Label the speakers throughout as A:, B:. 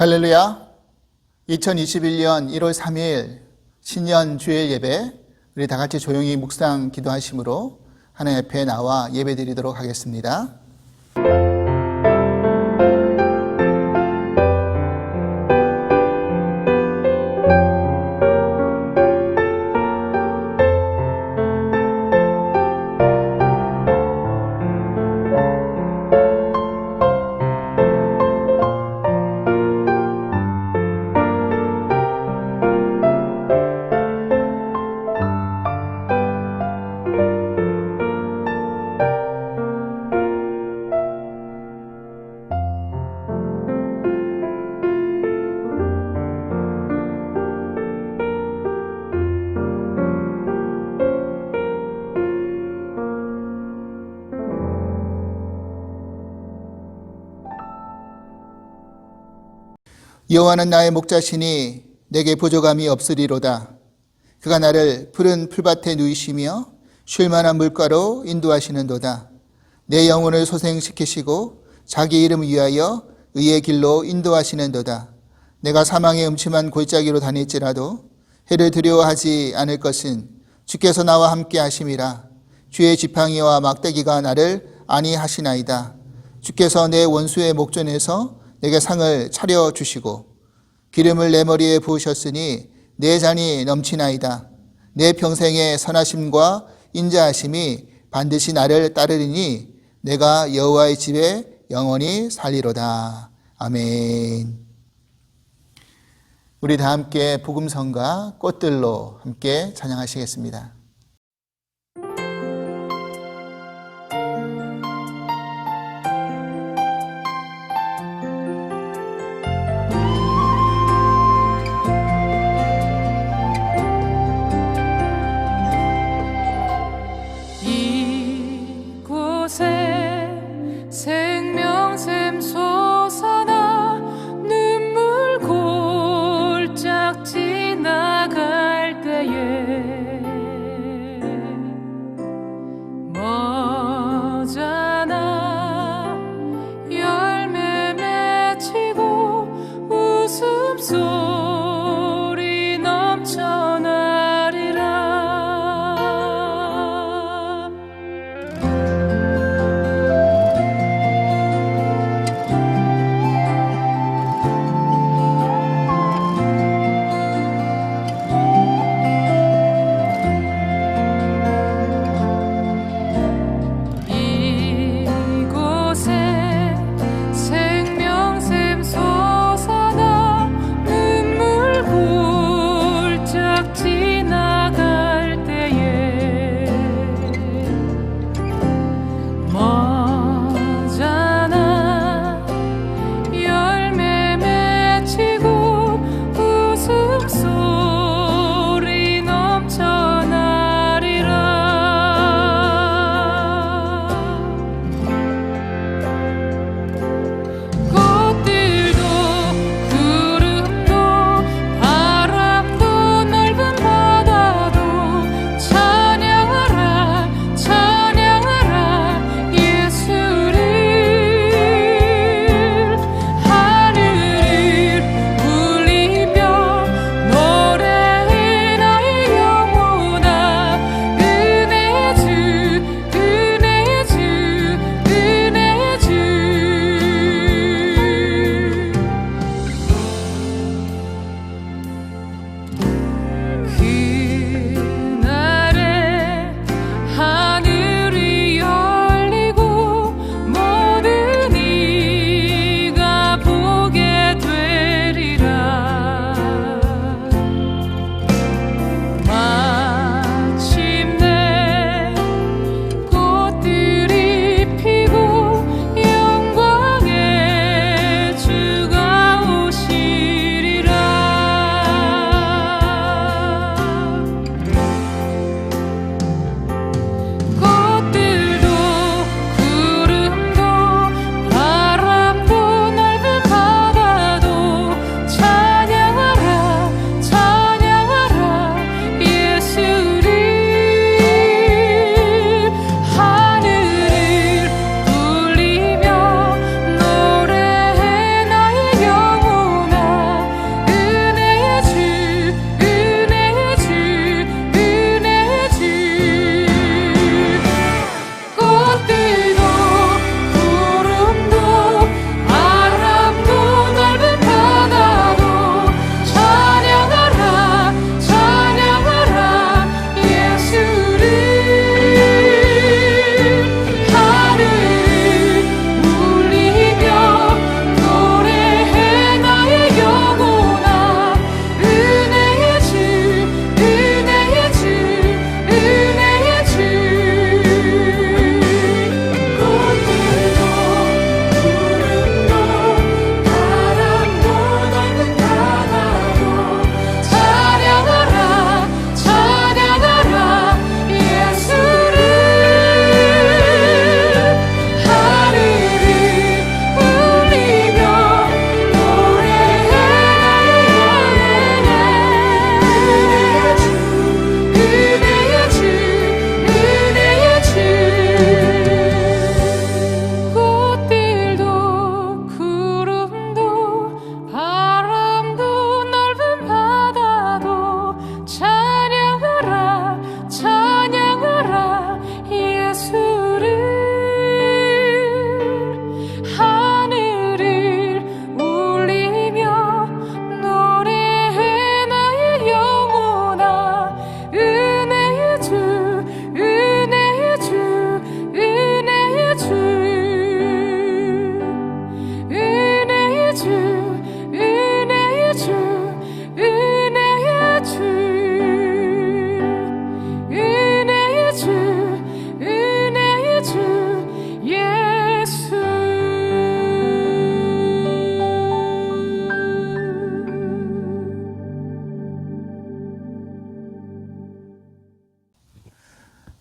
A: 할렐루야. 2021년 1월 3일 신년 주일 예배, 우리 다 같이 조용히 묵상 기도하심으로 하나님 앞에 나와 예배 드리도록 하겠습니다. 여호와는 나의 목자시니 내게 부족함이 없으리로다. 그가 나를 푸른 풀밭에 누이시며 쉴 만한 물가로 인도하시는도다. 내 영혼을 소생시키시고 자기 이름을 위하여 의의 길로 인도하시는도다. 내가 사망의 음침한 골짜기로 다닐지라도 해를 두려워하지 않을 것은 주께서 나와 함께 하심이라. 주의 지팡이와 막대기가 나를 안위하시나이다. 주께서 내 원수의 목전에서 내게 상을 차려주시고 기름을 내 머리에 부으셨으니 내 잔이 넘치나이다. 내 평생의 선하심과 인자하심이 반드시 나를 따르리니 내가 여호와의 집에 영원히 살리로다. 아멘. 우리 다 함께 복음성가 꽃들로 함께 찬양하시겠습니다.
B: 생명샘 솟아나 눈물 골짝 지나갈 때에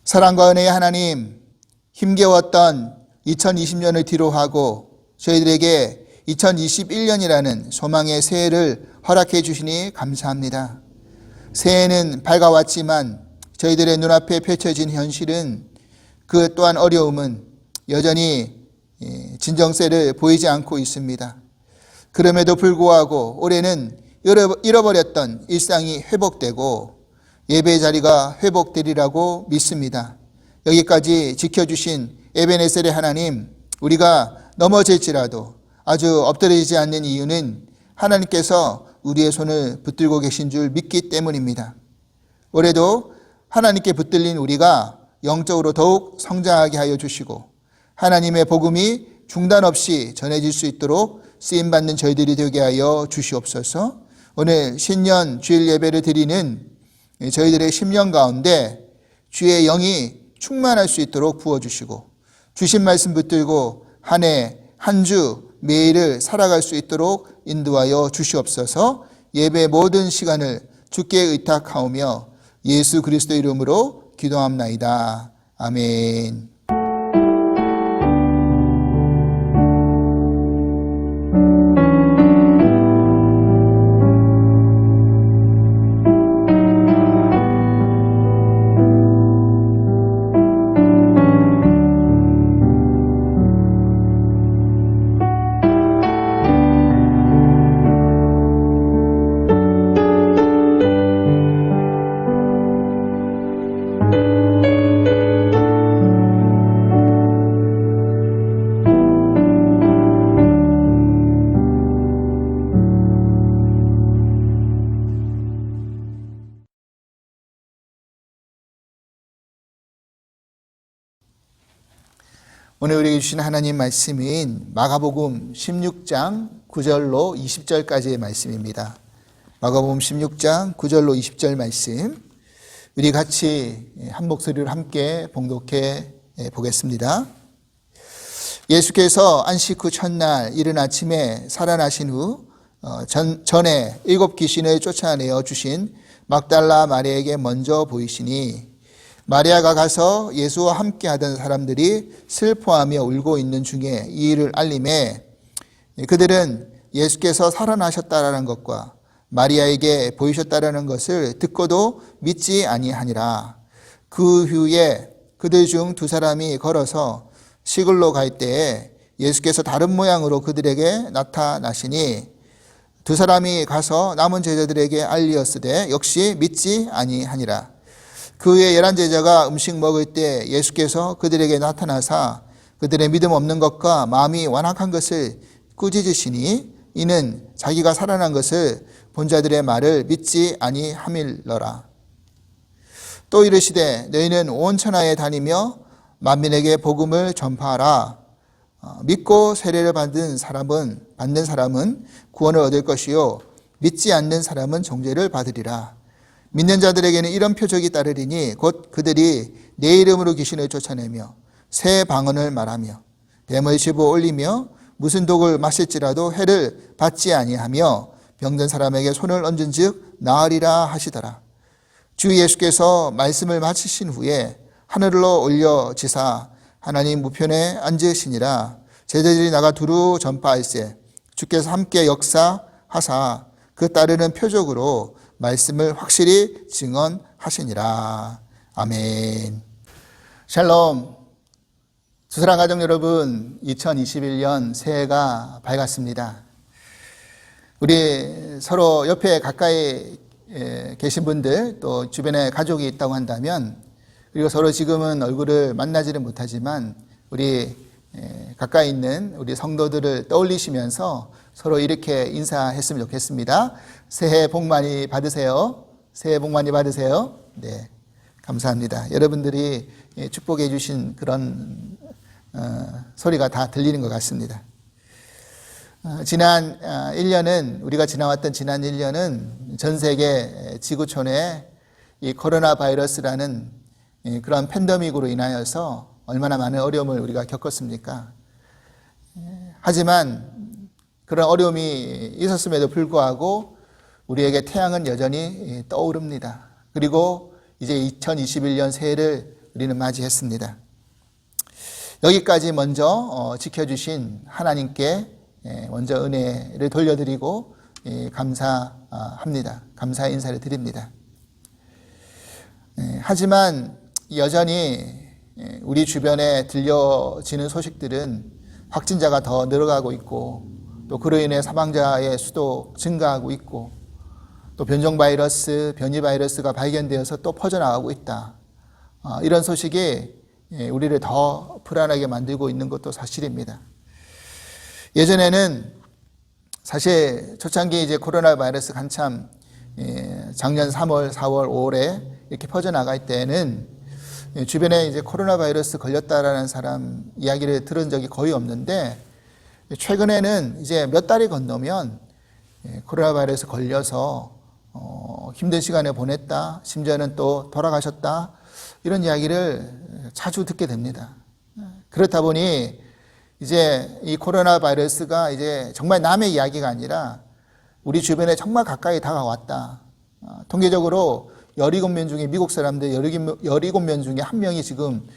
A: 사랑과 은혜의 하나님, 힘겨웠던 2020년을 뒤로하고 저희들에게 2021년이라는 소망의 새해를 허락해 주시니 감사합니다. 새해는 밝아왔지만 저희들의 눈앞에 펼쳐진 현실은 그 또한 어려움은 여전히 진정세를 보이지 않고 있습니다. 그럼에도 불구하고 올해는 잃어버렸던 일상이 회복되고 예배 자리가 회복되리라고 믿습니다. 여기까지 지켜주신 에베네셀의 하나님, 우리가 넘어질지라도 아주 엎드리지 않는 이유는 하나님께서 우리의 손을 붙들고 계신 줄 믿기 때문입니다. 올해도 하나님께 붙들린 우리가 영적으로 더욱 성장하게 하여 주시고 하나님의 복음이 중단 없이 전해질 수 있도록 쓰임받는 저희들이 되게 하여 주시옵소서. 오늘 신년 주일 예배를 드리는 저희들의 심령 가운데 주의 영이 충만할 수 있도록 부어주시고 주신 말씀 붙들고 한 해, 한 주, 매일을 살아갈 수 있도록 인도하여 주시옵소서. 예배 모든 시간을 주께 의탁하오며 예수 그리스도 이름으로 기도합나이다. 아멘. 오늘 우리에게 주신 하나님 말씀인 마가복음 16장 9절로 20절까지의 말씀입니다. 마가복음 16장 9절로 20절 말씀, 우리 같이 한 목소리로 함께 봉독해 보겠습니다. 예수께서 안식 후 첫날 이른 아침에 살아나신 후 전에 7 귀신을 쫓아내어 주신 막달라 마리아에게 먼저 보이시니 마리아가 가서 예수와 함께 하던 사람들이 슬퍼하며 울고 있는 중에 이 일을 알림해 그들은 예수께서 살아나셨다라는 것과 마리아에게 보이셨다라는 것을 듣고도 믿지 아니하니라. 그 후에 그들 중 2 사람이 걸어서 시골로 갈 때에 예수께서 다른 모양으로 그들에게 나타나시니 2 사람이 가서 남은 제자들에게 알리었으되 역시 믿지 아니하니라. 그 후에 11 제자가 음식 먹을 때 예수께서 그들에게 나타나사 그들의 믿음 없는 것과 마음이 완악한 것을 꾸짖으시니 이는 자기가 살아난 것을 본 자들의 말을 믿지 아니함일러라. 또 이르시되 너희는 온 천하에 다니며 만민에게 복음을 전파하라. 믿고 세례를 받는 사람은 구원을 얻을 것이요 믿지 않는 사람은 정죄를 받으리라. 믿는 자들에게는 이런 표적이 따르리니 곧 그들이 내 이름으로 귀신을 쫓아내며 새 방언을 말하며 뱀을 집어 올리며 무슨 독을 마실지라도 해를 받지 아니하며 병든 사람에게 손을 얹은즉 나으리라 하시더라. 주 예수께서 말씀을 마치신 후에 하늘로 올려지사 하나님 우편에 앉으시니라. 제자들이 나가 두루 전파할세 주께서 함께 역사하사 그 따르는 표적으로 말씀을 확실히 증언하시니라. 아멘. 샬롬. 주사랑 가족 여러분, 2021년 새해가 밝았습니다. 우리 서로 옆에 가까이 계신 분들, 또 주변에 가족이 있다고 한다면, 그리고 서로 지금은 얼굴을 만나지는 못하지만 우리 가까이 있는 우리 성도들을 떠올리시면서 서로 이렇게 인사했으면 좋겠습니다. 새해 복 많이 받으세요. 새해 복 많이 받으세요. 네, 감사합니다. 여러분들이 축복해 주신 그런 소리가 다 들리는 것 같습니다. 지난 1년은 우리가 지나왔던 지난 1년은 전 세계 지구촌에 이 코로나 바이러스라는 그런 팬데믹으로 인하여서 얼마나 많은 어려움을 우리가 겪었습니까? 하지만 그런 어려움이 있었음에도 불구하고 우리에게 태양은 여전히 떠오릅니다. 그리고 이제 2021년 새해를 우리는 맞이했습니다. 여기까지 먼저 지켜주신 하나님께 먼저 은혜를 돌려드리고 감사합니다. 감사의 인사를 드립니다. 하지만 여전히 우리 주변에 들려지는 소식들은 확진자가 더 늘어가고 있고, 또 그로 인해 사망자의 수도 증가하고 있고, 또 변종 바이러스, 변이 바이러스가 발견되어서 또 퍼져나가고 있다. 이런 소식이 우리를 더 불안하게 만들고 있는 것도 사실입니다. 예전에는 사실 초창기 이제 코로나 바이러스 한참 작년 3월, 4월, 5월에 이렇게 퍼져나갈 때는 주변에 이제 코로나 바이러스 걸렸다라는 사람 이야기를 들은 적이 거의 없는데, 최근에는 이제 몇 달이 건너면 코로나 바이러스 걸려서 힘든 시간을 보냈다, 심지어는 또 돌아가셨다, 이런 이야기를 자주 듣게 됩니다. 그렇다 보니 이제 이 코로나 바이러스가 이제 정말 남의 이야기가 아니라 우리 주변에 정말 가까이 다가왔다. 통계적으로 17명 중에, 미국 사람들 17명 중에 1명이 지금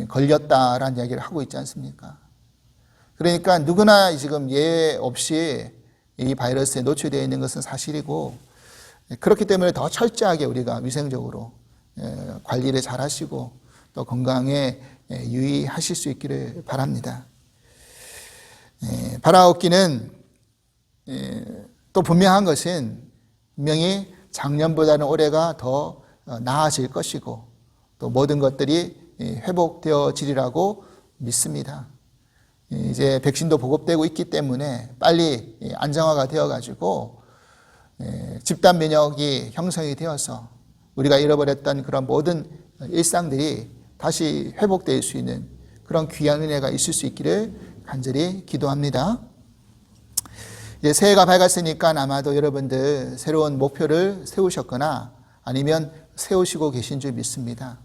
A: 걸렸다라는 이야기를 하고 있지 않습니까? 그러니까 누구나 지금 예외 없이 이 바이러스에 노출되어 있는 것은 사실이고, 그렇기 때문에 더 철저하게 우리가 위생적으로 관리를 잘 하시고 또 건강에 유의하실 수 있기를 바랍니다. 바라옵기는 또 분명한 것은 분명히 작년보다는 올해가 더 나아질 것이고, 또 모든 것들이 회복되어지리라고 믿습니다. 이제 백신도 보급되고 있기 때문에 빨리 안정화가 되어가지고 집단 면역이 형성이 되어서 우리가 잃어버렸던 그런 모든 일상들이 다시 회복될 수 있는 그런 귀한 은혜가 있을 수 있기를 간절히 기도합니다. 이제 새해가 밝았으니까 아마도 여러분들 새로운 목표를 세우셨거나 아니면 세우시고 계신 줄 믿습니다.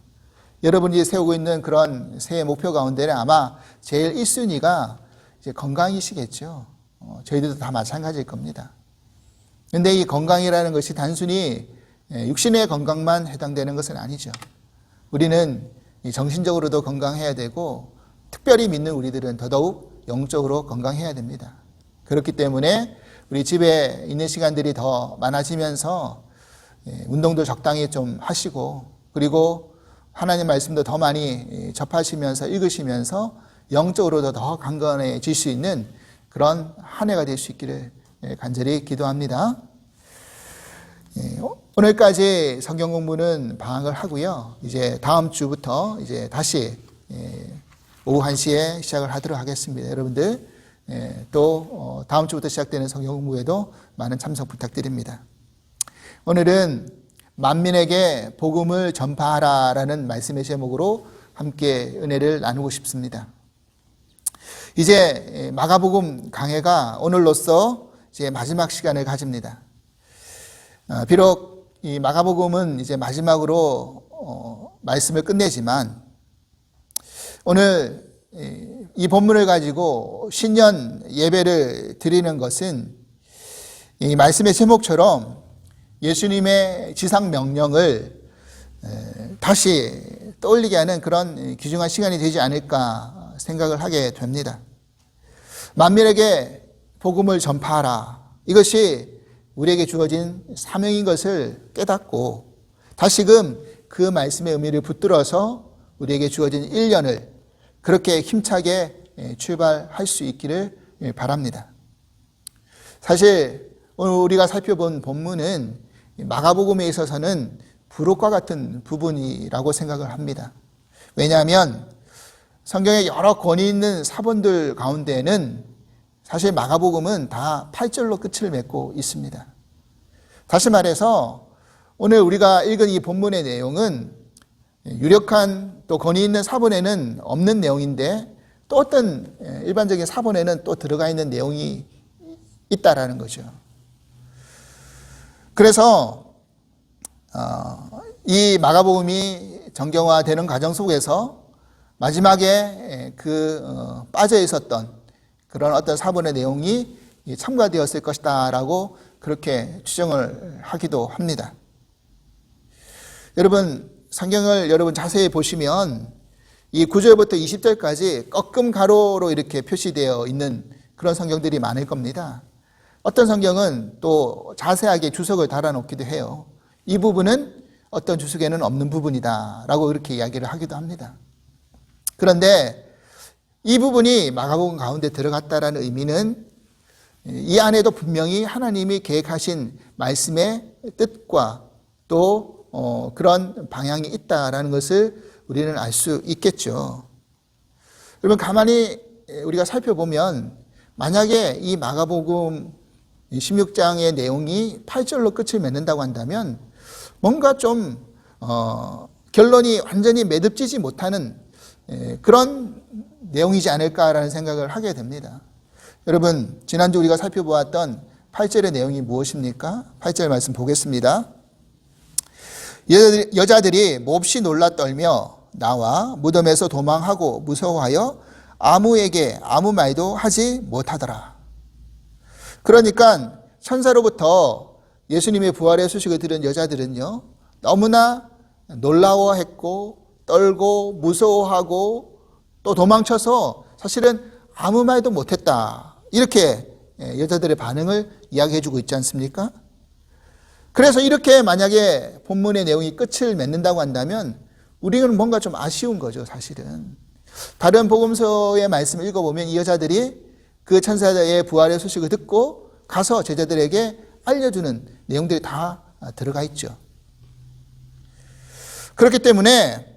A: 여러분이 세우고 있는 그런 새해 목표 가운데는 아마 제일 1순위가 이제 건강이시겠죠. 저희들도 다 마찬가지일 겁니다. 그런데 이 건강이라는 것이 단순히 육신의 건강만 해당되는 것은 아니죠. 우리는 정신적으로도 건강해야 되고, 특별히 믿는 우리들은 더더욱 영적으로 건강해야 됩니다. 그렇기 때문에 우리 집에 있는 시간들이 더 많아지면서 운동도 적당히 좀 하시고, 그리고 하나님 말씀도 더 많이 접하시면서 읽으시면서 영적으로도 더 강건해질 수 있는 그런 한 해가 될 수 있기를 간절히 기도합니다. 오늘까지 성경 공부는 방학을 하고요. 이제 다음 주부터 이제 다시 오후 1시에 시작을 하도록 하겠습니다. 여러분들 또 다음 주부터 시작되는 성경 공부에도 많은 참석 부탁드립니다. 오늘은 만민에게 복음을 전파하라라는 말씀의 제목으로 함께 은혜를 나누고 싶습니다. 이제 마가복음 강해가 오늘로써 이제 마지막 시간을 가집니다. 비록 이 마가복음은 이제 마지막으로 말씀을 끝내지만, 오늘 이 본문을 가지고 신년 예배를 드리는 것은 이 말씀의 제목처럼 예수님의 지상 명령을 다시 떠올리게 하는 그런 귀중한 시간이 되지 않을까 생각을 하게 됩니다. 만민에게 복음을 전파하라. 이것이 우리에게 주어진 사명인 것을 깨닫고 다시금 그 말씀의 의미를 붙들어서 우리에게 주어진 1년을 그렇게 힘차게 출발할 수 있기를 바랍니다. 사실 오늘 우리가 살펴본 본문은 마가복음에 있어서는 부록과 같은 부분이라고 생각을 합니다. 왜냐하면 성경에 여러 권위 있는 사본들 가운데에는 사실 마가복음은 다 8절로 끝을 맺고 있습니다. 다시 말해서 오늘 우리가 읽은 이 본문의 내용은 유력한 또 권위 있는 사본에는 없는 내용인데, 또 어떤 일반적인 사본에는 또 들어가 있는 내용이 있다라는 거죠. 그래서 이 마가복음이 정경화되는 과정 속에서 마지막에 빠져 있었던 그런 어떤 사본의 내용이 첨가되었을 것이다 라고 그렇게 추정을 하기도 합니다. 여러분, 성경을 여러분 자세히 보시면 이 9절부터 20절까지 꺾음 가로로 이렇게 표시되어 있는 그런 성경들이 많을 겁니다. 어떤 성경은 또 자세하게 주석을 달아놓기도 해요. 이 부분은 어떤 주석에는 없는 부분이다 라고 이렇게 이야기를 하기도 합니다. 그런데 이 부분이 마가복음 가운데 들어갔다라는 의미는 이 안에도 분명히 하나님이 계획하신 말씀의 뜻과 또 그런 방향이 있다라는 것을 우리는 알 수 있겠죠. 여러분 가만히 우리가 살펴보면 만약에 이 마가복음 16장의 내용이 8절로 끝을 맺는다고 한다면 뭔가 좀 결론이 완전히 매듭지지 못하는 그런 내용이지 않을까라는 생각을 하게 됩니다. 여러분 지난주 우리가 살펴보았던 8절의 내용이 무엇입니까? 8절 말씀 보겠습니다. 여자들이 몹시 놀라 떨며 나와 무덤에서 도망하고 무서워하여 아무에게 아무 말도 하지 못하더라. 그러니까 천사로부터 예수님의 부활의 소식을 들은 여자들은요, 너무나 놀라워했고 떨고 무서워하고 또 도망쳐서 사실은 아무 말도 못했다. 이렇게 여자들의 반응을 이야기해 주고 있지 않습니까? 그래서 이렇게 만약에 본문의 내용이 끝을 맺는다고 한다면 우리는 뭔가 좀 아쉬운 거죠, 사실은. 다른 복음서의 말씀을 읽어보면 이 여자들이 그 천사의 부활의 소식을 듣고 가서 제자들에게 알려주는 내용들이 다 들어가 있죠. 그렇기 때문에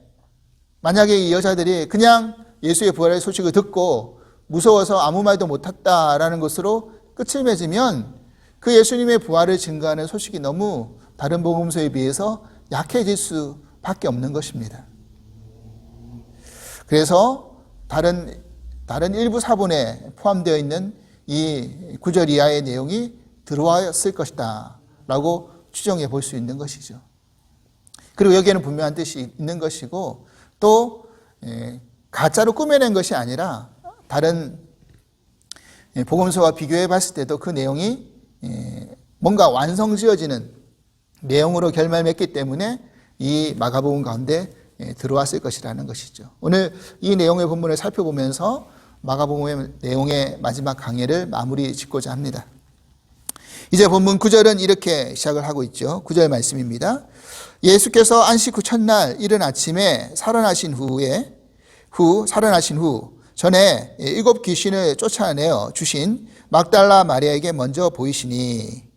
A: 만약에 이 여자들이 그냥 예수의 부활의 소식을 듣고 무서워서 아무 말도 못했다라는 것으로 끝을 맺으면 그 예수님의 부활을 증거하는 소식이 너무 다른 복음서에 비해서 약해질 수밖에 없는 것입니다. 그래서 다른 일부 사본에 포함되어 있는 이 9절 이하의 내용이 들어왔을 것이다 라고 추정해 볼 수 있는 것이죠. 그리고 여기에는 분명한 뜻이 있는 것이고 또 가짜로 꾸며낸 것이 아니라 다른 복음서와 비교해 봤을 때도 그 내용이 뭔가 완성지어지는 내용으로 결말맺기 때문에 이 마가복음 가운데 들어왔을 것이라는 것이죠. 오늘 이 내용의 본문을 살펴보면서 마가복음의 내용의 마지막 강해를 마무리 짓고자 합니다. 이제 본문 9절은 이렇게 시작을 하고 있죠. 9절 말씀입니다. 예수께서 안식 후 첫날 이른 아침에 살아나신 후 전에 7 귀신을 쫓아내어 주신 막달라 마리아에게 먼저 보이시니,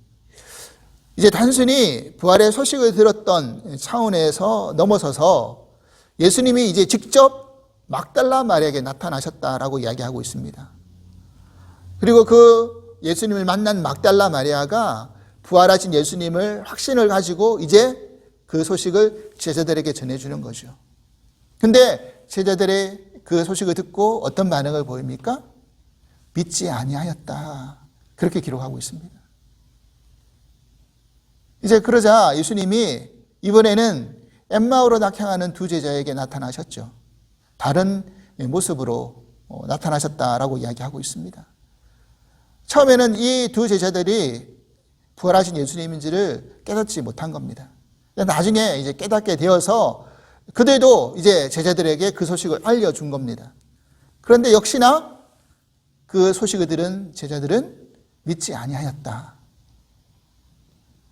A: 이제 단순히 부활의 소식을 들었던 차원에서 넘어서서 예수님이 이제 직접 막달라 마리아에게 나타나셨다라고 이야기하고 있습니다. 그리고 그 예수님을 만난 막달라 마리아가 부활하신 예수님을 확신을 가지고 이제 그 소식을 제자들에게 전해주는 거죠. 근데 제자들의 그 소식을 듣고 어떤 반응을 보입니까? 믿지 아니하였다. 그렇게 기록하고 있습니다. 이제 그러자 예수님이 이번에는 엠마오로 낙향하는 두 제자에게 나타나셨죠. 다른 모습으로 나타나셨다라고 이야기하고 있습니다. 처음에는 이 두 제자들이 부활하신 예수님인지를 깨닫지 못한 겁니다. 나중에 이제 깨닫게 되어서 그들도 이제 제자들에게 그 소식을 알려준 겁니다. 그런데 역시나 그 소식을 들은 제자들은 믿지 아니하였다.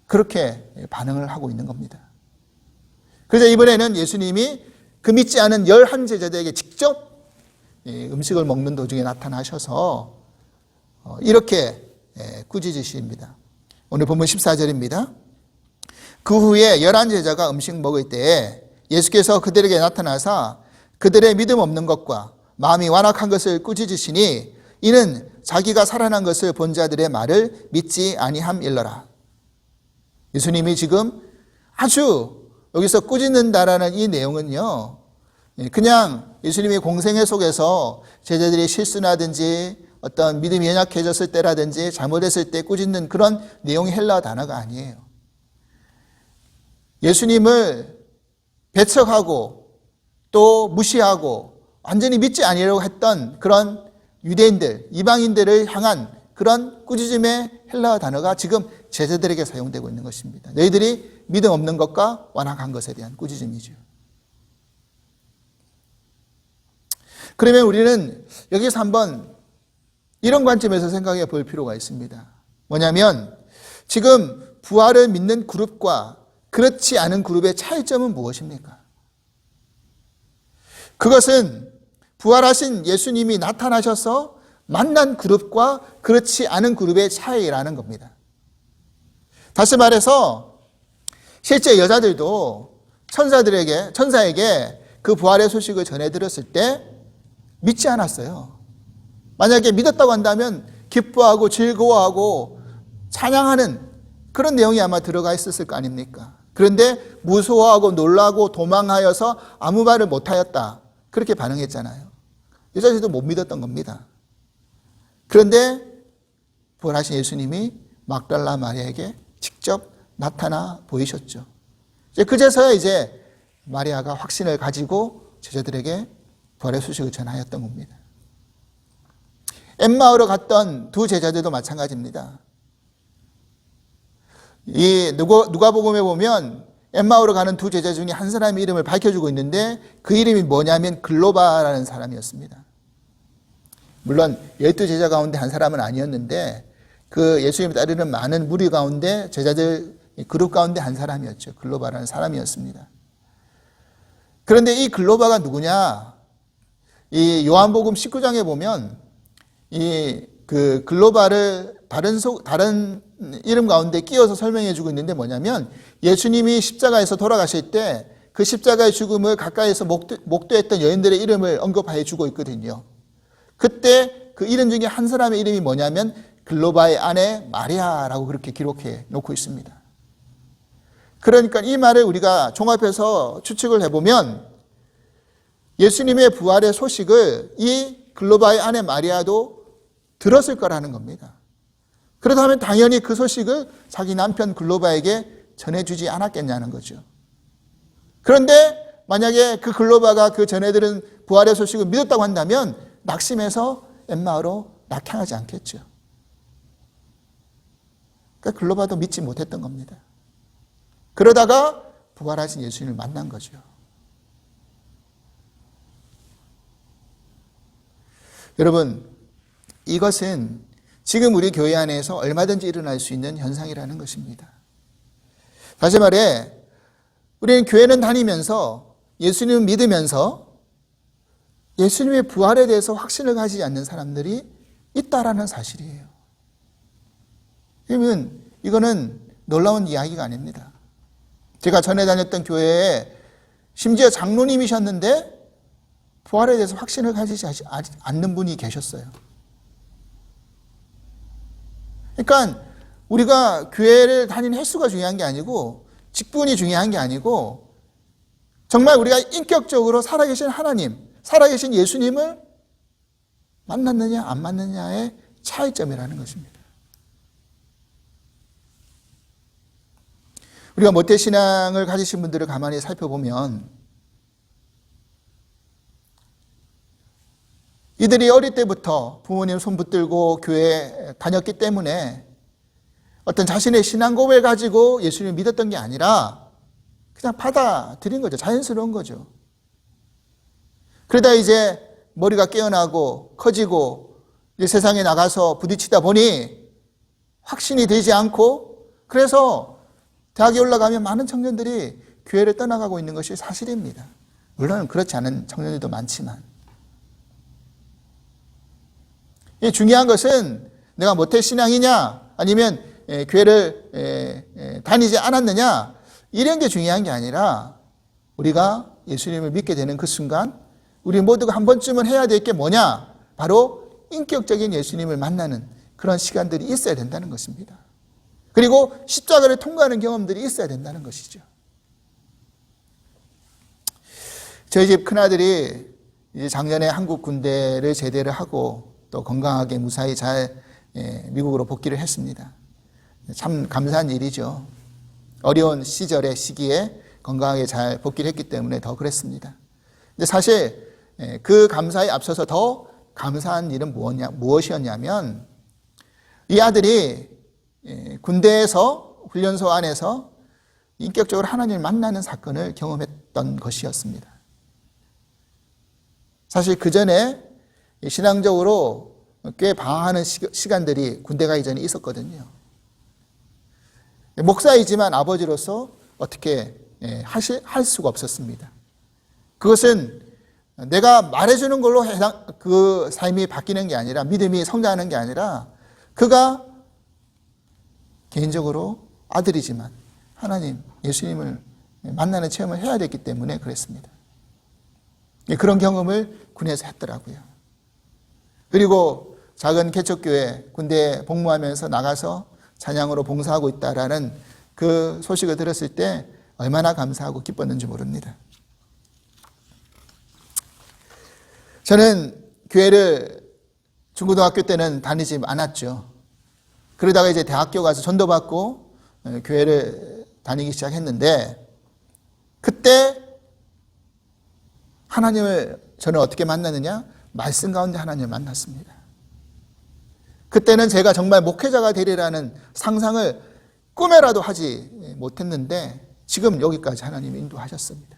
A: 그렇게 반응을 하고 있는 겁니다. 그래서 이번에는 예수님이 그 믿지 않은 11제자들에게 직접 음식을 먹는 도중에 나타나셔서 이렇게 꾸짖으십니다. 오늘 본문 14절입니다. 그 후에 11제자가 음식 먹을 때에 예수께서 그들에게 나타나사 그들의 믿음 없는 것과 마음이 완악한 것을 꾸짖으시니 이는 자기가 살아난 것을 본 자들의 말을 믿지 아니함일러라. 예수님이 지금 아주 여기서 꾸짖는다라는 이 내용은요, 그냥 예수님이 공생애 속에서 제자들이 실수나든지 어떤 믿음이 연약해졌을 때라든지 잘못했을 때 꾸짖는 그런 내용의 헬라어 단어가 아니에요. 예수님을 배척하고 또 무시하고 완전히 믿지 아니려고 했던 그런 유대인들, 이방인들을 향한 그런 꾸짖음의 헬라어 단어가 지금 제자들에게 사용되고 있는 것입니다. 너희들이 믿음 없는 것과 완악한 것에 대한 꾸짖음이죠. 그러면 우리는 여기서 한번 이런 관점에서 생각해 볼 필요가 있습니다. 뭐냐면 지금 부활을 믿는 그룹과 그렇지 않은 그룹의 차이점은 무엇입니까? 그것은 부활하신 예수님이 나타나셔서 만난 그룹과 그렇지 않은 그룹의 차이라는 겁니다. 다시 말해서 실제 여자들도 천사에게 그 부활의 소식을 전해 들었을 때 믿지 않았어요. 만약에 믿었다고 한다면 기뻐하고 즐거워하고 찬양하는 그런 내용이 아마 들어가 있었을 거 아닙니까? 그런데 무서워하고 놀라고 도망하여서 아무 말을 못하였다. 그렇게 반응했잖아요. 여자들도 못 믿었던 겁니다. 그런데 부활하신 예수님이 막달라 마리아에게 직접 나타나 보이셨죠. 그제서야 이제 마리아가 확신을 가지고 제자들에게 부활의 소식을 전하였던 겁니다. 엠마오로 갔던 두 제자들도 마찬가지입니다. 이 누가복음에 보면 엠마오로 가는 두 제자 중에 한 사람의 이름을 밝혀주고 있는데 그 이름이 뭐냐면 글로바라는 사람이었습니다. 물론 12제자 가운데 한 사람은 아니었는데 그 예수님을 따르는 많은 무리 가운데 제자들 그룹 가운데 한 사람이었죠. 글로바라는 사람이었습니다. 그런데 이 글로바가 누구냐? 이 요한복음 19장에 보면 그 글로바를 다른 이름 가운데 끼워서 설명해 주고 있는데 뭐냐면 예수님이 십자가에서 돌아가실 때 그 십자가의 죽음을 가까이에서 목도했던 여인들의 이름을 언급해 주고 있거든요. 그때 그 이름 중에 한 사람의 이름이 뭐냐면 글로바의 아내 마리아라고 그렇게 기록해 놓고 있습니다. 그러니까 이 말을 우리가 종합해서 추측을 해보면 예수님의 부활의 소식을 이 글로바의 아내 마리아도 들었을 거라는 겁니다. 그렇다면 당연히 그 소식을 자기 남편 글로바에게 전해주지 않았겠냐는 거죠. 그런데 만약에 그 글로바가 그 전해들은 부활의 소식을 믿었다고 한다면 낙심해서 엠마오로 낙향하지 않겠죠. 그러니까 글로바도 믿지 못했던 겁니다. 그러다가 부활하신 예수님을 만난 거죠. 여러분, 이것은 지금 우리 교회 안에서 얼마든지 일어날 수 있는 현상이라는 것입니다. 다시 말해, 우리는 교회는 다니면서 예수님을 믿으면서 예수님의 부활에 대해서 확신을 가지지 않는 사람들이 있다라는 사실이에요. 그러면 이거는 놀라운 이야기가 아닙니다. 제가 전에 다녔던 교회에 심지어 장로님이셨는데 부활에 대해서 확신을 가지지 않는 분이 계셨어요. 그러니까 우리가 교회를 다니는 횟수가 중요한 게 아니고 직분이 중요한 게 아니고 정말 우리가 인격적으로 살아계신 하나님, 살아계신 예수님을 만났느냐 안 만났느냐의 차이점이라는 것입니다. 우리가 모태신앙을 가지신 분들을 가만히 살펴보면 이들이 어릴 때부터 부모님 손 붙들고 교회에 다녔기 때문에 어떤 자신의 신앙 고백을 가지고 예수님을 믿었던 게 아니라 그냥 받아들인 거죠. 자연스러운 거죠. 그러다 이제 머리가 깨어나고 커지고 이제 세상에 나가서 부딪히다 보니 확신이 되지 않고 그래서 대학에 올라가면 많은 청년들이 교회를 떠나가고 있는 것이 사실입니다. 물론 그렇지 않은 청년들도 많지만 중요한 것은 내가 모태신앙이냐 아니면 교회를 다니지 않았느냐 이런 게 중요한 게 아니라 우리가 예수님을 믿게 되는 그 순간 우리 모두가 한 번쯤은 해야 될 게 뭐냐? 바로 인격적인 예수님을 만나는 그런 시간들이 있어야 된다는 것입니다. 그리고 십자가를 통과하는 경험들이 있어야 된다는 것이죠. 저희 집 큰아들이 이제 작년에 한국 군대를 제대를 하고 또 건강하게 무사히 잘 미국으로 복귀를 했습니다. 참 감사한 일이죠. 어려운 시기에 건강하게 잘 복귀를 했기 때문에 더 그랬습니다. 근데 사실 그 감사에 앞서서 더 감사한 일은 무엇이었냐면 이 아들이 군대에서 훈련소 안에서 인격적으로 하나님을 만나는 사건을 경험했던 것이었습니다. 사실 그 전에 신앙적으로 꽤 방황하는 시간들이 군대 가기 전에 있었거든요. 목사이지만 아버지로서 어떻게 할 수가 없었습니다. 그것은 내가 말해주는 걸로 그 삶이 바뀌는 게 아니라, 믿음이 성장하는 게 아니라, 그가 개인적으로 아들이지만 하나님, 예수님을 만나는 체험을 해야 됐기 때문에 그랬습니다. 그런 경험을 군에서 했더라고요. 그리고 작은 개척교회 군대에 복무하면서 나가서 찬양으로 봉사하고 있다라는 그 소식을 들었을 때 얼마나 감사하고 기뻤는지 모릅니다. 저는 교회를 중고등학교 때는 다니지 않았죠. 그러다가 이제 대학교 가서 전도받고 교회를 다니기 시작했는데, 그때 하나님을 저는 어떻게 만났느냐? 말씀 가운데 하나님을 만났습니다. 그때는 제가 정말 목회자가 되리라는 상상을 꿈에라도 하지 못했는데 지금 여기까지 하나님이 인도하셨습니다.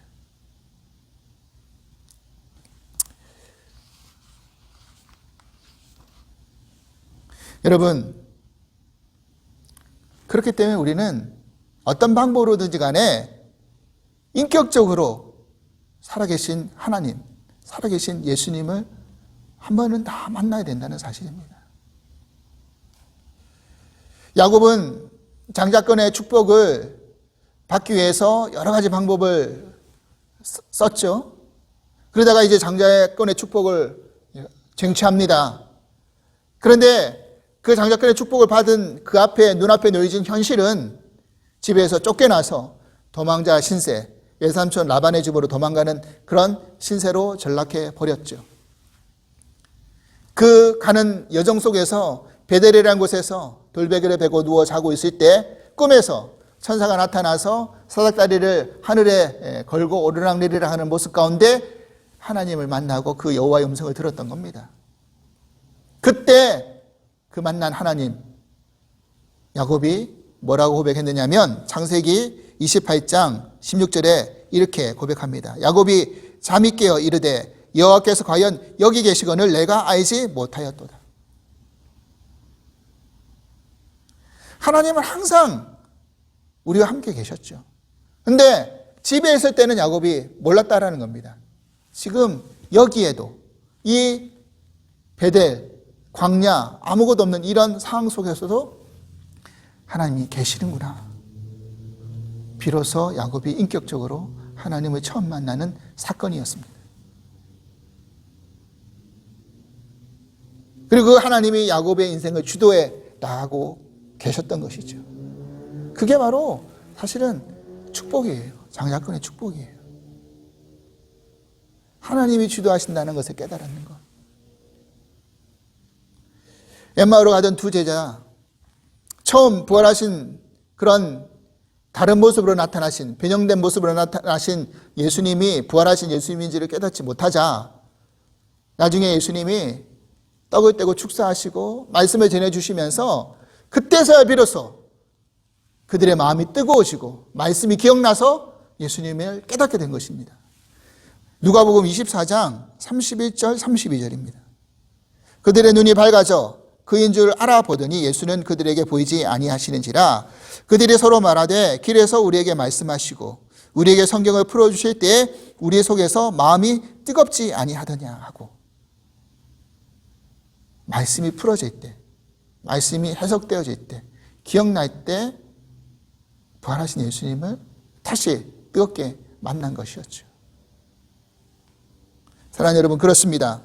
A: 여러분, 그렇기 때문에 우리는 어떤 방법으로든지 간에 인격적으로 살아계신 하나님, 살아계신 예수님을 한 번은 다 만나야 된다는 사실입니다. 야곱은 장자권의 축복을 받기 위해서 여러 가지 방법을 썼죠. 그러다가 이제 장자권의 축복을 쟁취합니다. 그런데 그 장자권의 축복을 받은 그 앞에, 눈앞에 놓여진 현실은 집에서 쫓겨나서 도망자 신세, 외삼촌 라반의 집으로 도망가는 그런 신세로 전락해 버렸죠. 그 가는 여정 속에서 베델이라는 곳에서 돌베개를 베고 누워 자고 있을 때 꿈에서 천사가 나타나서 사닥다리를 하늘에 걸고 오르락내리락 하는 모습 가운데 하나님을 만나고 그 여호와의 음성을 들었던 겁니다. 그때 그 만난 하나님, 야곱이 뭐라고 고백했느냐면 창세기 28장 16절에 이렇게 고백합니다. 야곱이 잠이 깨어 이르되 여호와께서 과연 여기 계시거늘 내가 알지 못하였도다. 하나님은 항상 우리와 함께 계셨죠. 근데 집에 있을 때는 야곱이 몰랐다라는 겁니다. 지금 여기에도 이 베델, 광야, 아무것도 없는 이런 상황 속에서도 하나님이 계시는구나. 비로소 야곱이 인격적으로 하나님을 처음 만나는 사건이었습니다. 그리고 그 하나님이 야곱의 인생을 주도해 나가고 계셨던 것이죠. 그게 바로 사실은 축복이에요. 장자권의 축복이에요. 하나님이 주도하신다는 것을 깨달았는 것. 엠마오로 가던 두 제자, 처음 부활하신 그런 다른 모습으로 나타나신, 변형된 모습으로 나타나신 예수님이 부활하신 예수님인지를 깨닫지 못하자 나중에 예수님이 떡을 떼고 축사하시고 말씀을 전해주시면서 그때서야 비로소 그들의 마음이 뜨거워지고 말씀이 기억나서 예수님을 깨닫게 된 것입니다. 누가복음 24장 31절 32절입니다. 그들의 눈이 밝아져 그인 줄 알아보더니 예수는 그들에게 보이지 아니하시는지라 그들이 서로 말하되 길에서 우리에게 말씀하시고 우리에게 성경을 풀어주실 때에 우리 속에서 마음이 뜨겁지 아니하더냐 하고, 말씀이 풀어질 때, 말씀이 해석되어질 때, 기억날 때 부활하신 예수님을 다시 뜨겁게 만난 것이었죠. 사랑하는 여러분, 그렇습니다.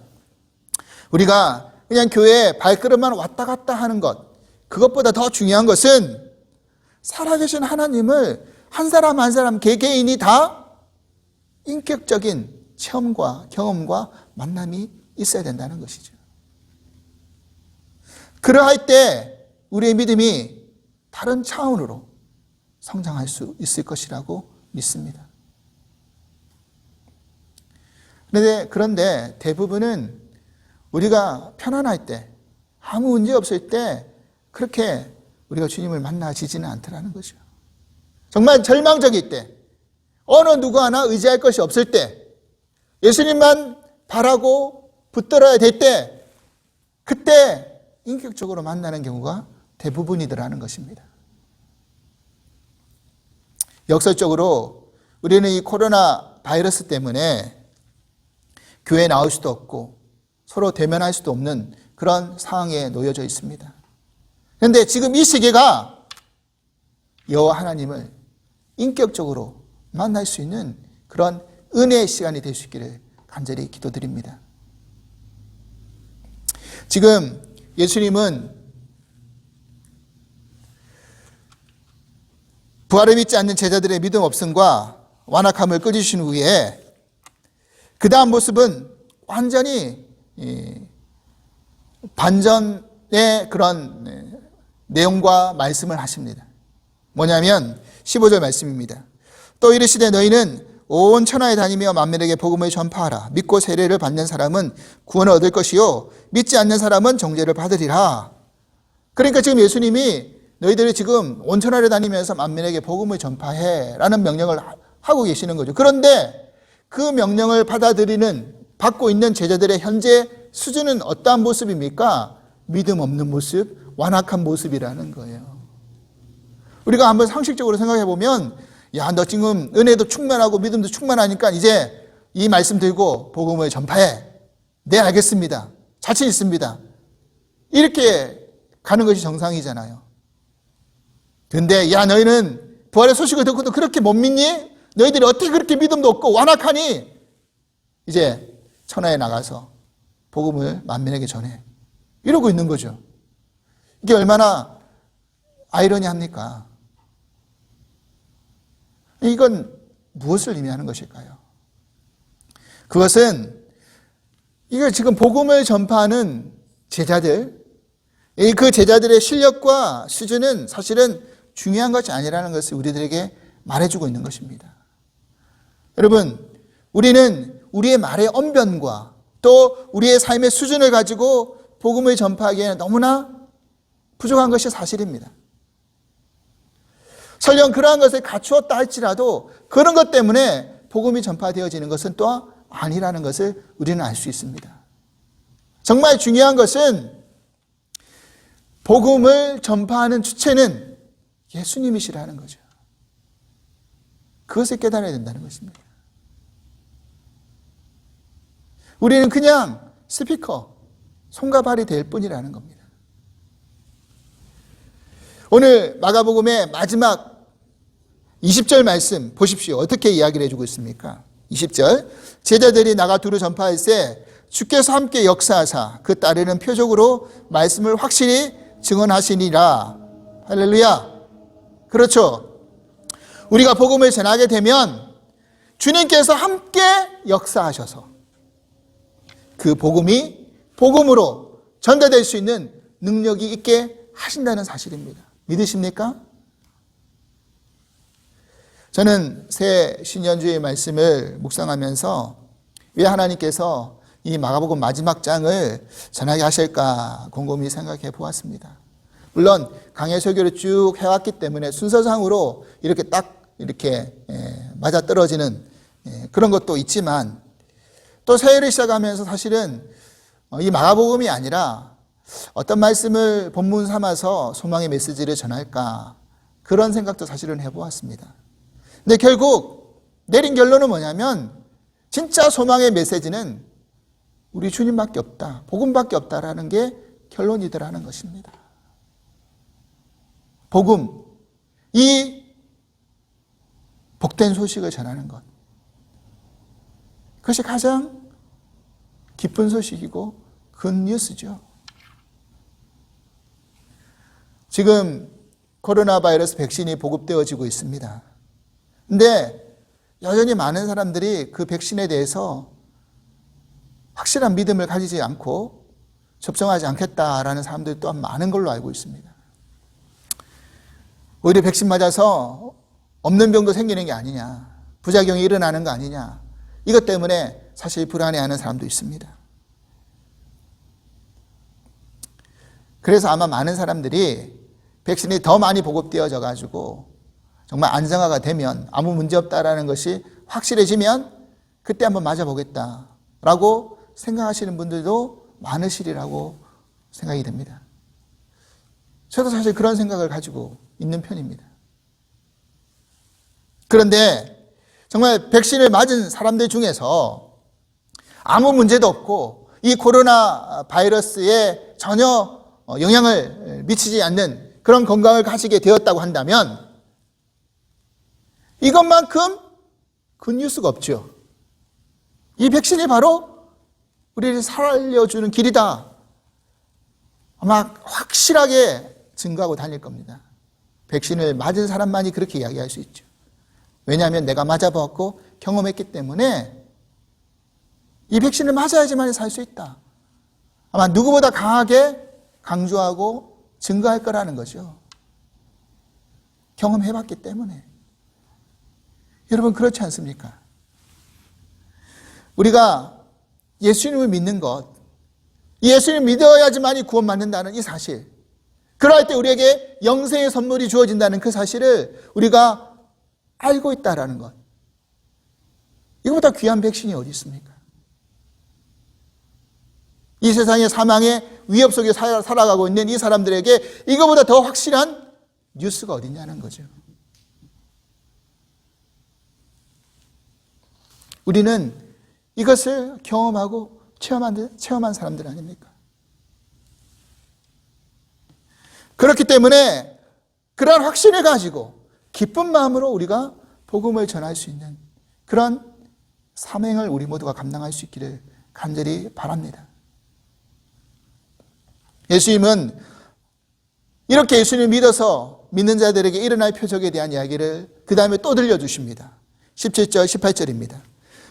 A: 우리가 그냥 교회에 발걸음만 왔다 갔다 하는 것, 그것보다 더 중요한 것은 살아계신 하나님을 한 사람 한 사람 개개인이 다 인격적인 체험과 경험과 만남이 있어야 된다는 것이죠. 그러할 때 우리의 믿음이 다른 차원으로 성장할 수 있을 것이라고 믿습니다. 그런데 대부분은 우리가 편안할 때, 아무 문제 없을 때 그렇게 우리가 주님을 만나지지는 않더라는 거죠. 정말 절망적일 때, 어느 누구 하나 의지할 것이 없을 때, 예수님만 바라고 붙들어야 될 때, 그때 인격적으로 만나는 경우가 대부분이더라는 것입니다. 역설적으로 우리는 이 코로나 바이러스 때문에 교회에 나올 수도 없고 서로 대면할 수도 없는 그런 상황에 놓여져 있습니다. 그런데 지금 이 시기가 여호와 하나님을 인격적으로 만날 수 있는 그런 은혜의 시간이 될 수 있기를 간절히 기도드립니다. 지금 예수님은 부활을 믿지 않는 제자들의 믿음 없음과 완악함을 끊으신 후에 그 다음 모습은 완전히 반전의 그런 내용과 말씀을 하십니다. 뭐냐면 15절 말씀입니다. 또 이르시되 너희는 온 천하에 다니며 만민에게 복음을 전파하라. 믿고 세례를 받는 사람은 구원을 얻을 것이요 믿지 않는 사람은 정죄를 받으리라. 그러니까 지금 예수님이 너희들이 지금 온 천하를 다니면서 만민에게 복음을 전파해 라는 명령을 하고 계시는 거죠. 그런데 그 명령을 받고 있는 제자들의 현재 수준은 어떠한 모습입니까? 믿음 없는 모습, 완악한 모습이라는 거예요. 우리가 한번 상식적으로 생각해 보면, 야, 너 지금 은혜도 충만하고 믿음도 충만하니까 이제 이 말씀 들고 복음을 전파해. 네, 알겠습니다. 자신 있습니다. 이렇게 가는 것이 정상이잖아요. 근데 야, 너희는 부활의 소식을 듣고도 그렇게 못 믿니? 너희들이 어떻게 그렇게 믿음도 없고 완악하니? 이제 천하에 나가서 복음을 만민에게 전해. 이러고 있는 거죠. 이게 얼마나 아이러니합니까? 이건 무엇을 의미하는 것일까요? 그것은 이걸 지금 복음을 전파하는 제자들, 그 제자들의 실력과 수준은 사실은 중요한 것이 아니라는 것을 우리들에게 말해주고 있는 것입니다. 여러분, 우리는 우리의 말의 언변과 또 우리의 삶의 수준을 가지고 복음을 전파하기에는 너무나 부족한 것이 사실입니다. 설령 그러한 것을 갖추었다 할지라도 그런 것 때문에 복음이 전파되어지는 것은 또 아니라는 것을 우리는 알 수 있습니다. 정말 중요한 것은 복음을 전파하는 주체는 예수님이시라는 거죠. 그것을 깨달아야 된다는 것입니다. 우리는 그냥 스피커, 손과 발이 될 뿐이라는 겁니다. 오늘 마가복음의 마지막 20절 말씀 보십시오. 어떻게 이야기를 해주고 있습니까? 20절, 제자들이 나가 두루 전파할세 주께서 함께 역사하사 그 따르는 표적으로 말씀을 확실히 증언하시니라. 할렐루야. 그렇죠. 우리가 복음을 전하게 되면 주님께서 함께 역사하셔서 그 복음이 복음으로 전달될 수 있는 능력이 있게 하신다는 사실입니다. 믿으십니까? 저는 새 신년주의 말씀을 묵상하면서 왜 하나님께서 이 마가복음 마지막 장을 전하게 하실까 곰곰이 생각해 보았습니다. 물론 강해 설교를 쭉 해왔기 때문에 순서상으로 이렇게 딱 이렇게 맞아떨어지는 그런 것도 있지만 또 새해를 시작하면서 사실은 이 마가복음이 아니라 어떤 말씀을 본문 삼아서 소망의 메시지를 전할까 그런 생각도 사실은 해보았습니다. 근데 결국 내린 결론은 뭐냐면 진짜 소망의 메시지는 우리 주님밖에 없다, 복음밖에 없다라는 게 결론이더라는 것입니다. 복음, 이 복된 소식을 전하는 것, 그것이 가장 기쁜 소식이고 굿뉴스죠. 지금 코로나 바이러스 백신이 보급되어지고 있습니다. 근데 여전히 많은 사람들이 그 백신에 대해서 확실한 믿음을 가지지 않고 접종하지 않겠다라는 사람들이 또한 많은 걸로 알고 있습니다. 오히려 백신 맞아서 없는 병도 생기는 게 아니냐, 부작용이 일어나는 거 아니냐, 이것 때문에 사실 불안해하는 사람도 있습니다. 그래서 아마 많은 사람들이 백신이 더 많이 보급되어져 가지고 정말 안정화가 되면 아무 문제 없다라는 것이 확실해지면 그때 한번 맞아보겠다라고 생각하시는 분들도 많으시리라고 생각이 됩니다. 저도 사실 그런 생각을 가지고 있는 편입니다. 그런데 정말 백신을 맞은 사람들 중에서 아무 문제도 없고 이 코로나 바이러스에 전혀 영향을 미치지 않는 그런 건강을 가지게 되었다고 한다면 이것만큼 굿뉴스가 없죠. 이 백신이 바로 우리를 살려주는 길이다. 아마 확실하게 증거하고 다닐 겁니다. 백신을 맞은 사람만이 그렇게 이야기할 수 있죠. 왜냐하면 내가 맞아봤고 경험했기 때문에 이 백신을 맞아야지만 살 수 있다. 아마 누구보다 강하게 강조하고 증거할 거라는 거죠. 경험해봤기 때문에. 여러분 그렇지 않습니까? 우리가 예수님을 믿는 것, 예수님을 믿어야지만이 구원받는다는 이 사실, 그럴 때 우리에게 영생의 선물이 주어진다는 그 사실을 우리가 알고 있다는 것, 이거보다 귀한 백신이 어디 있습니까? 이 세상의 사망의 위협 속에 살아가고 있는 이 사람들에게 이거보다 더 확실한 뉴스가 어디 있냐는 거죠. 우리는 이것을 경험하고 체험한 사람들 아닙니까? 그렇기 때문에 그러한 확신을 가지고 기쁜 마음으로 우리가 복음을 전할 수 있는 그런 사명을 우리 모두가 감당할 수 있기를 간절히 바랍니다. 예수님은 이렇게 예수님을 믿어서 믿는 자들에게 일어날 표적에 대한 이야기를 그 다음에 또 들려주십니다. 17절, 18절입니다.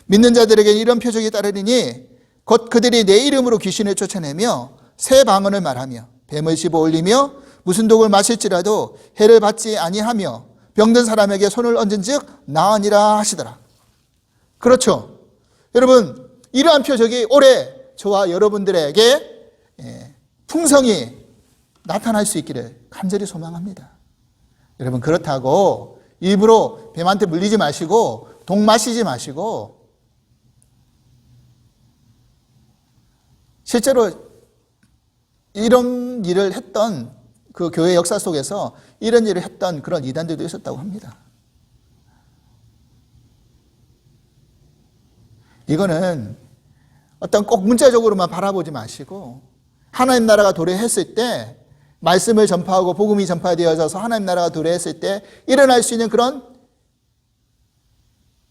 A: 믿는 자들에게 이런 표적이 따르리니 곧 그들이 내 이름으로 귀신을 쫓아내며 새 방언을 말하며 뱀을 집어 올리며 무슨 독을 마실지라도 해를 받지 아니하며 병든 사람에게 손을 얹은 즉 나으니라 하시더라. 그렇죠. 여러분 이러한 표적이 올해 저와 여러분들에게 풍성히 나타날 수 있기를 간절히 소망합니다. 여러분 그렇다고 일부러 뱀한테 물리지 마시고 독 마시지 마시고 실제로 이런 일을 했던 그 교회 역사 속에서 이런 일을 했던 그런 이단들도 있었다고 합니다. 이거는 어떤 꼭 문자적으로만 바라보지 마시고 하나님 나라가 도래했을 때 말씀을 전파하고 복음이 전파되어져서 하나님 나라가 도래했을 때 일어날 수 있는 그런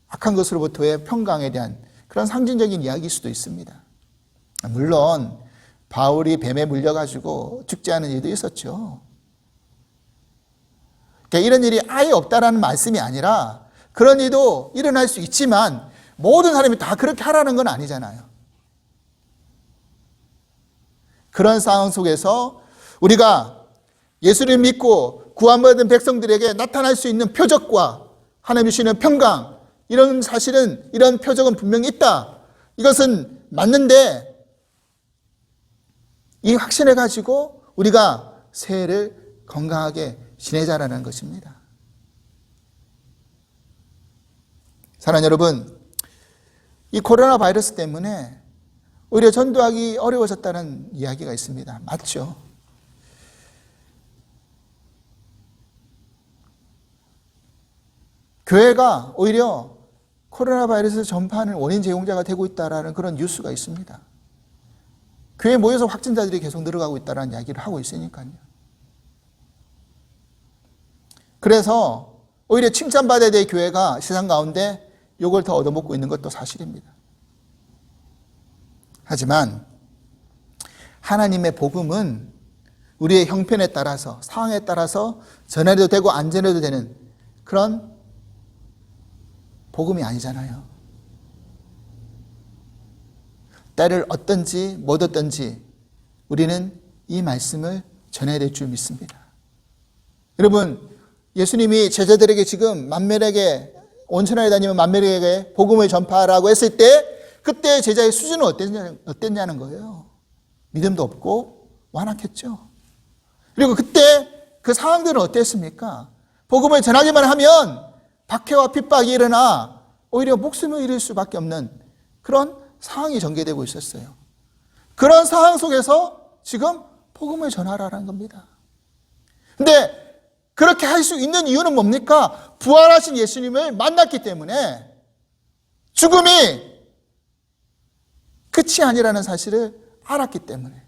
A: 악한 것으로부터의 평강에 대한 그런 상징적인 이야기일 수도 있습니다. 물론 바울이 뱀에 물려가지고 죽지 않은 일도 있었죠. 그러니까 이런 일이 아예 없다라는 말씀이 아니라 그런 일도 일어날 수 있지만 모든 사람이 다 그렇게 하라는 건 아니잖아요. 그런 상황 속에서 우리가 예수를 믿고 구원받은 백성들에게 나타날 수 있는 표적과 하나님 주시는 평강, 이런 사실은, 이런 표적은 분명히 있다. 이것은 맞는데 이 확신을 가지고 우리가 새해를 건강하게 지내자라는 것입니다. 사랑하는 여러분, 이 코로나 바이러스 때문에 오히려 전도하기 어려워졌다는 이야기가 있습니다. 맞죠? 교회가 오히려 코로나 바이러스 전파하는 원인 제공자가 되고 있다는 그런 뉴스가 있습니다. 교회에 모여서 확진자들이 계속 늘어가고 있다는 이야기를 하고 있으니까요. 그래서 오히려 칭찬받아야 될 교회가 세상 가운데 욕을 더 얻어먹고 있는 것도 사실입니다. 하지만 하나님의 복음은 우리의 형편에 따라서 상황에 따라서 전해도 되고 안 전해도 되는 그런 복음이 아니잖아요. 때를 얻든지 못 얻든지 우리는 이 말씀을 전해야 될 줄 믿습니다. 여러분 예수님이 제자들에게 지금 만민에게 온천하에 다니면 만민에게 복음을 전파하라고 했을 때 그때 제자의 수준은 어땠냐는 거예요. 믿음도 없고 완악했죠. 그리고 그때 그 상황들은 어땠습니까? 복음을 전하기만 하면 박해와 핍박이 일어나 오히려 목숨을 잃을 수밖에 없는 그런 상황이 전개되고 있었어요. 그런 상황 속에서 지금 복음을 전하라는 겁니다. 근데 그렇게 할 수 있는 이유는 뭡니까? 부활하신 예수님을 만났기 때문에 죽음이 끝이 아니라는 사실을 알았기 때문에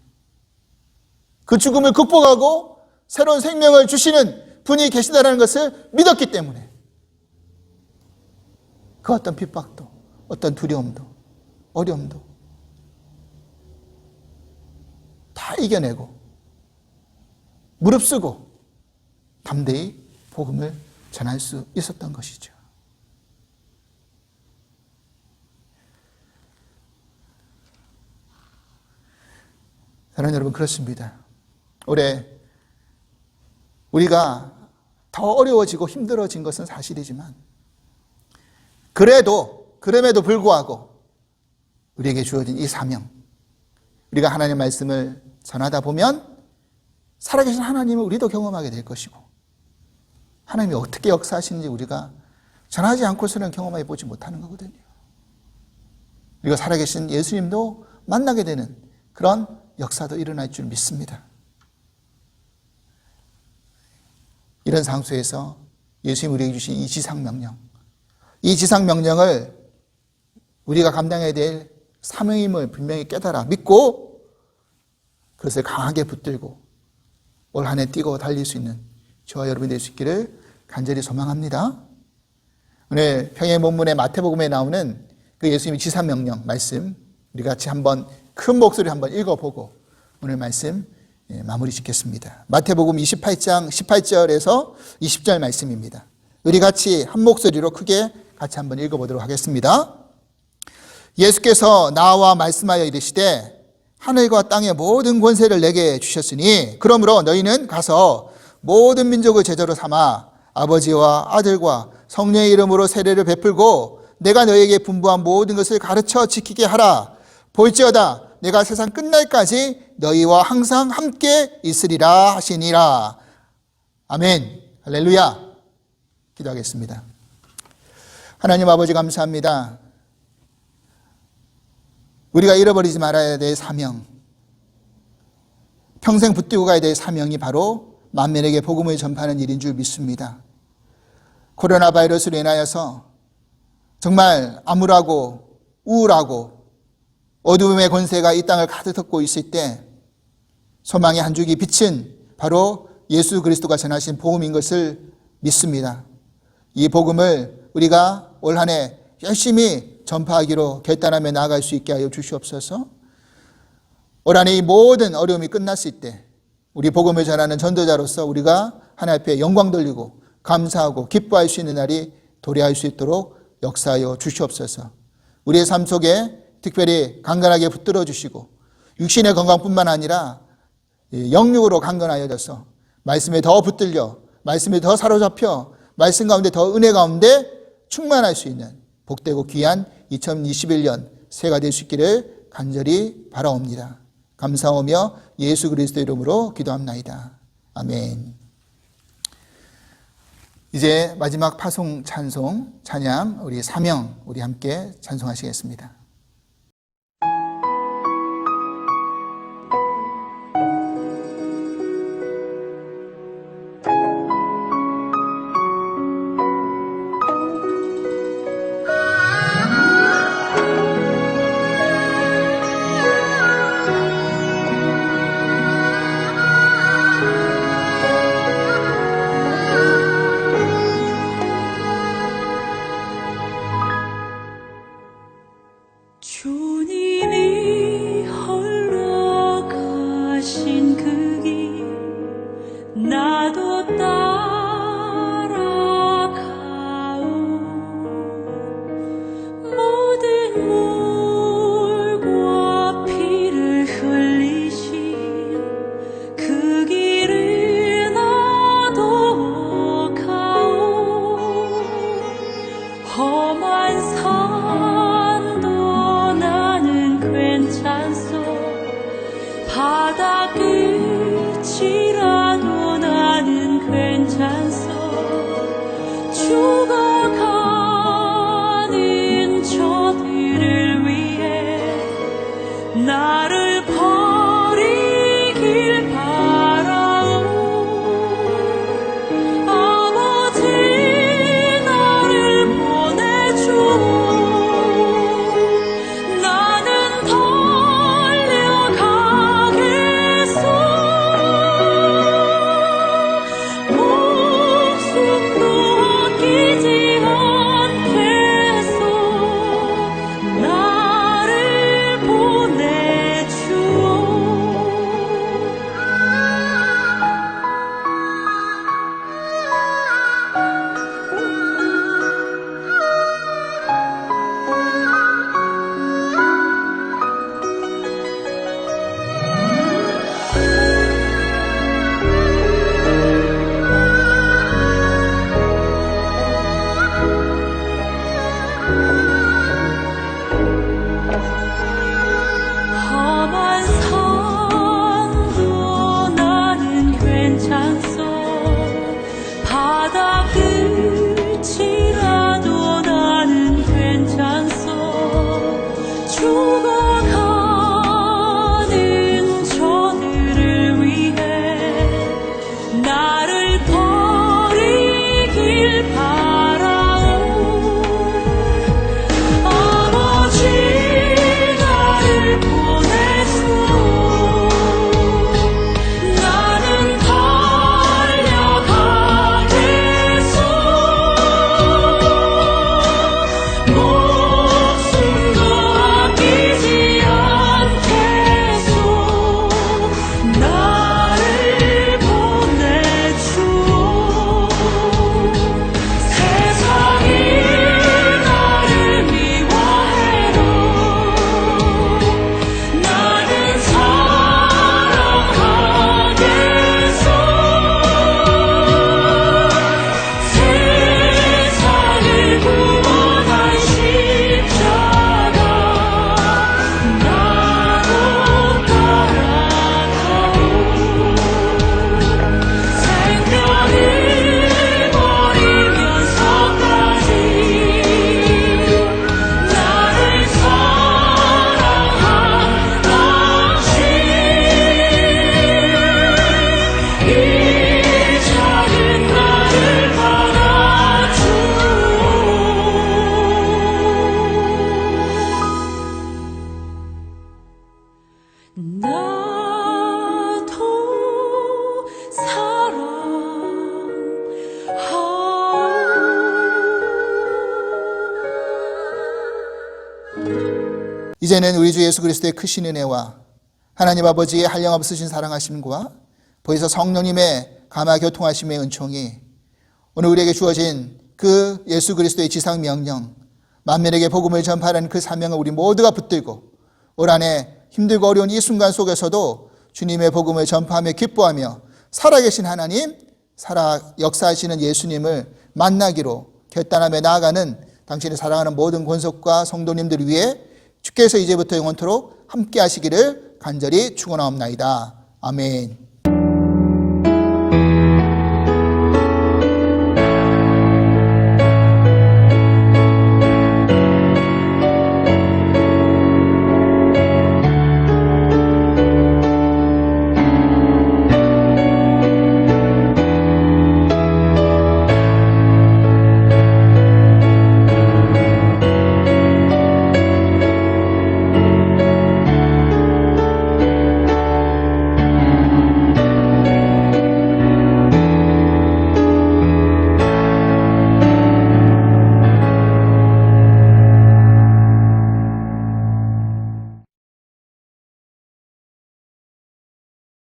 A: 그 죽음을 극복하고 새로운 생명을 주시는 분이 계시다는 것을 믿었기 때문에 그 어떤 핍박도, 어떤 두려움도, 어려움도 다 이겨내고 무릅쓰고 담대히 복음을 전할 수 있었던 것이죠. 사랑하는 여러분, 그렇습니다. 올해 우리가 더 어려워지고 힘들어진 것은 사실이지만 그럼에도 불구하고 우리에게 주어진 이 사명, 우리가 하나님의 말씀을 전하다 보면 살아계신 하나님을 우리도 경험하게 될 것이고 하나님이 어떻게 역사하시는지 우리가 전하지 않고서는 경험해 보지 못하는 거거든요. 우리가 살아계신 예수님도 만나게 되는 그런 역사도 일어날 줄 믿습니다. 이런 상수에서 예수님이 우리에게 주신 이 지상명령, 이 지상명령을 우리가 감당해야 될 사명임을 분명히 깨달아 믿고 그것을 강하게 붙들고 올 한 해 뛰고 달릴 수 있는 저와 여러분이 될 수 있기를 간절히 소망합니다. 오늘 평행 본문의 마태복음에 나오는 그 예수님의 지상명령 말씀 우리 같이 한번 큰 목소리로 한번 읽어보고 오늘 말씀 마무리 짓겠습니다. 마태복음 28장 18절에서 20절 말씀입니다. 우리 같이 한 목소리로 크게 같이 한번 읽어보도록 하겠습니다. 예수께서 나와 말씀하여 이르시되 하늘과 땅의 모든 권세를 내게 주셨으니 그러므로 너희는 가서 모든 민족을 제자로 삼아 아버지와 아들과 성령의 이름으로 세례를 베풀고 내가 너희에게 분부한 모든 것을 가르쳐 지키게 하라. 볼지어다 내가 세상 끝날까지 너희와 항상 함께 있으리라 하시니라. 아멘. 할렐루야. 기도하겠습니다. 하나님 아버지 감사합니다. 우리가 잃어버리지 말아야 될 사명, 평생 붙들고 가야 될 사명이 바로 만민에게 복음을 전파하는 일인 줄 믿습니다. 코로나 바이러스로 인하여서 정말 암울하고 우울하고 어두움의 권세가 이 땅을 가득 덮고 있을 때 소망의 한 줄기 빛은 바로 예수 그리스도가 전하신 복음인 것을 믿습니다. 이 복음을 우리가 올 한 해 열심히 전파하기로 결단하며 나아갈 수 있게 하여 주시옵소서. 올 한 해 이 모든 어려움이 끝났을 때 우리 복음을 전하는 전도자로서 우리가 하나님 앞에 영광 돌리고 감사하고 기뻐할 수 있는 날이 도래할 수 있도록 역사하여 주시옵소서. 우리의 삶 속에 특별히 강건하게 붙들어 주시고 육신의 건강뿐만 아니라 영육으로 강건하여져서 말씀에 더 붙들려 말씀에 더 사로잡혀 말씀 가운데 더 은혜 가운데 충만할 수 있는 복되고 귀한 2021년 새해가 될 수 있기를 간절히 바라옵니다. 감사하며 예수 그리스도 이름으로 기도합나이다. 아멘. 이제 마지막 파송 찬송 찬양 우리 사명 우리 함께 찬송하시겠습니다. 이제는 우리 주 예수 그리스도의 크신 은혜와 하나님 아버지의 한량없으신 사랑하심과 보이서 성령님의 감화 교통하심의 은총이 오늘 우리에게 주어진 그 예수 그리스도의 지상 명령, 만민에게 복음을 전파하는 그 사명을 우리 모두가 붙들고 올 한해 힘들고 어려운 이 순간 속에서도 주님의 복음을 전파하며 기뻐하며 살아계신 하나님, 역사하시는 예수님을 만나기로 결단하며 나아가는 당신의 사랑하는 모든 권속과 성도님들 위해 주께서 이제부터 영원토록 함께 하시기를 간절히 축원하옵나이다. 아멘.